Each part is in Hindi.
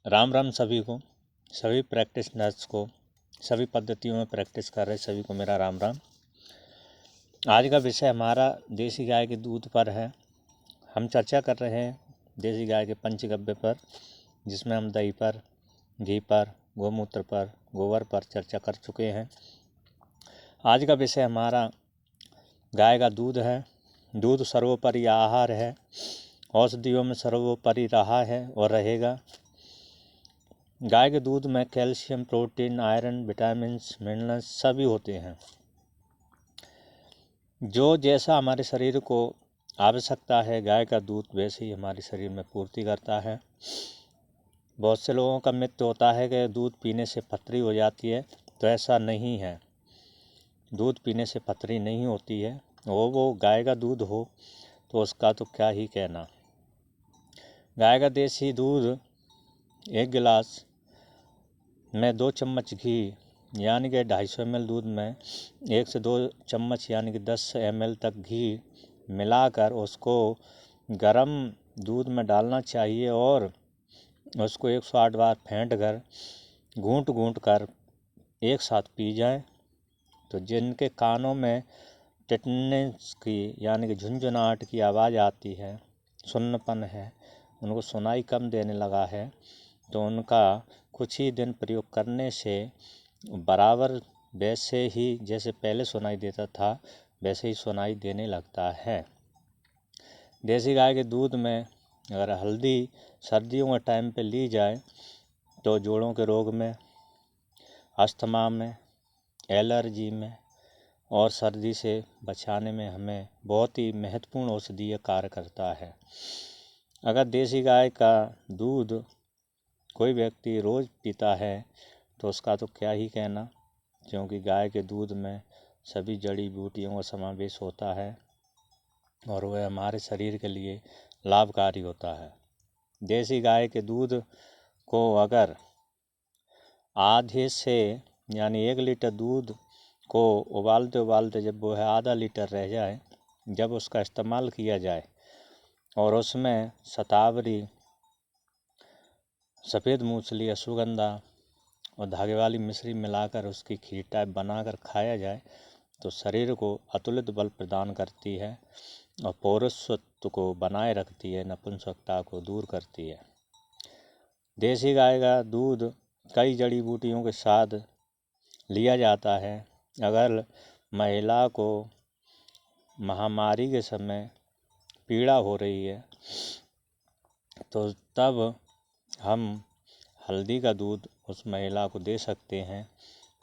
राम राम सभी को, सभी प्रैक्टिस नर्स को, सभी पद्धतियों में प्रैक्टिस कर रहे सभी को मेरा राम राम। आज का विषय हमारा देसी गाय के दूध पर है। हम चर्चा कर रहे हैं देसी गाय के पंचगव्य पर, जिसमें हम दही पर, घी पर, गोमूत्र पर, गोबर पर चर्चा कर चुके हैं। आज का विषय हमारा गाय का दूध है। दूध सर्वोपरि आहार है, औषधियों में सर्वोपरि रहा है और रहेगा। गाय के दूध में calcium, protein, iron, vitamins, minerals सभी होते हैं। जो जैसा हमारे शरीर को आवश्यकता है गाय का दूध वैसे ही हमारे शरीर में पूर्ति करता है। बहुत से लोगों का मिथ होता है कि दूध पीने से पथरी हो जाती है, तो ऐसा नहीं है। दूध पीने से पथरी नहीं होती है। वो गाय का दूध हो तो उसका तो क्या ही कहना। गाय का देसी दूध 1 गिलास में 2 चम्मच घी यानी कि 250 ml दूध में 1 से 2 चम्मच यानी कि 10 ml तक घी मिलाकर उसको गरम दूध में डालना चाहिए और उसको 108 बार फेंट कर घूंट घूंट कर एक साथ पी जाए तो जिनके कानों में टिटनेस की यानी कि झुनझुनाहट की आवाज़ आती है, सुन्नपन है, उनको सुनाई कम देने लगा है, तो उनका कुछ ही दिन प्रयोग करने से बराबर वैसे ही जैसे पहले सुनाई देता था वैसे ही सुनाई देने लगता है। देसी गाय के दूध में अगर हल्दी सर्दियों के टाइम पे ली जाए तो जोड़ों के रोग में, अस्थमा में, एलर्जी में और सर्दी से बचाने में हमें बहुत ही महत्वपूर्ण औषधीय कार्य करता है। अगर देसी गाय का दूध कोई व्यक्ति रोज़ पीता है तो उसका तो क्या ही कहना, क्योंकि गाय के दूध में सभी जड़ी बूटियों का समावेश होता है और वह हमारे शरीर के लिए लाभकारी होता है। देसी गाय के दूध को अगर आधे से यानी 1 लीटर दूध को उबालते उबालते जब वो है आधा लीटर रह जाए, जब उसका इस्तेमाल किया जाए और उसमें शतावरी, सफ़ेद मूसली, अश्वगंधा और धागे वाली मिश्री मिलाकर उसकी खीर टाइप बनाकर खाया जाए तो शरीर को अतुलित बल प्रदान करती है और पौरुषत्व को बनाए रखती है, नपुंसकता को दूर करती है। देसी गाय का दूध कई जड़ी बूटियों के साथ लिया जाता है। अगर महिला को महामारी के समय पीड़ा हो रही है तो तब हम हल्दी का दूध उस महिला को दे सकते हैं,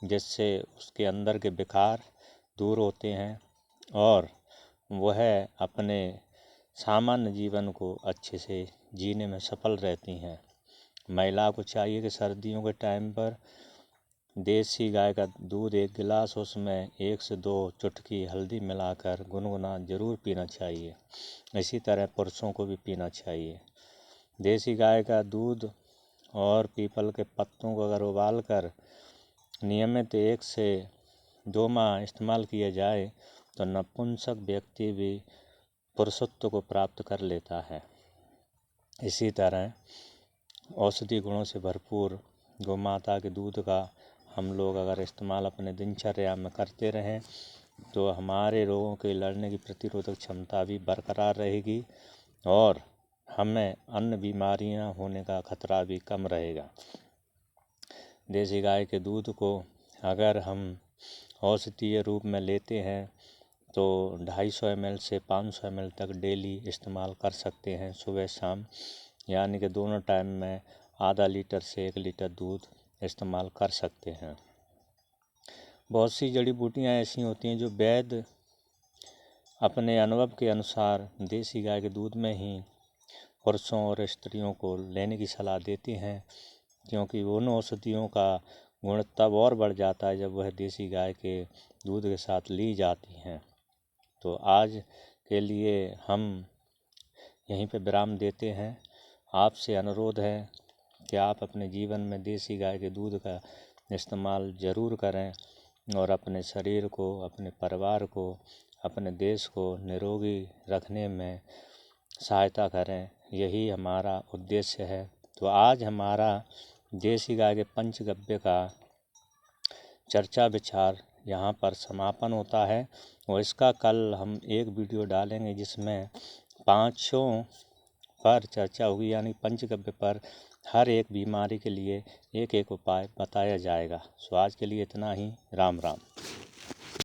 जिससे उसके अंदर के विकार दूर होते हैं और वह अपने सामान्य जीवन को अच्छे से जीने में सफल रहती हैं। महिला को चाहिए कि सर्दियों के टाइम पर देसी गाय का दूध 1 गिलास, उसमें 1 से 2 चुटकी हल्दी मिलाकर गुनगुना ज़रूर पीना चाहिए। इसी तरह पुरुषों को भी पीना चाहिए। देसी गाय का दूध और पीपल के पत्तों को अगर उबाल कर नियमित 1 से 2 माह इस्तेमाल किया जाए तो नपुंसक व्यक्ति भी पुरुषत्व को प्राप्त कर लेता है। इसी तरह औषधि गुणों से भरपूर गौमाता के दूध का हम लोग अगर इस्तेमाल अपने दिनचर्या में करते रहें तो हमारे रोगों के लड़ने की प्रतिरोधक क्षमता भी बरकरार रहेगी और हमें अन्य बीमारियां होने का खतरा भी कम रहेगा। देसी गाय के दूध को अगर हम औषधीय रूप में लेते हैं तो 250 ml से 500 ml तक डेली इस्तेमाल कर सकते हैं, सुबह शाम, यानी कि दोनों टाइम में आधा लीटर से 1 लीटर दूध इस्तेमाल कर सकते हैं। बहुत सी जड़ी बूटियाँ ऐसी होती हैं जो वैद्य अपने अनुभव के अनुसार देसी गाय के दूध में ही पुरुषों और स्त्रियों को लेने की सलाह देते हैं, क्योंकि उन औषधियों का गुण तब और बढ़ जाता है जब वह देसी गाय के दूध के साथ ली जाती हैं। तो आज के लिए हम यहीं पे विराम देते हैं। आपसे अनुरोध है कि आप अपने जीवन में देसी गाय के दूध का इस्तेमाल ज़रूर करें और अपने शरीर को, अपने परिवार को, अपने देश को निरोगी रखने में सहायता करें। यही हमारा उद्देश्य है। तो आज हमारा देसी गाय के पंचगव्य का चर्चा विचार यहाँ पर समापन होता है और इसका कल हम एक वीडियो डालेंगे जिसमें पांचों पर चर्चा होगी, यानी पंचगव्य पर हर एक बीमारी के लिए एक एक उपाय बताया जाएगा। सो आज के लिए इतना ही। राम राम।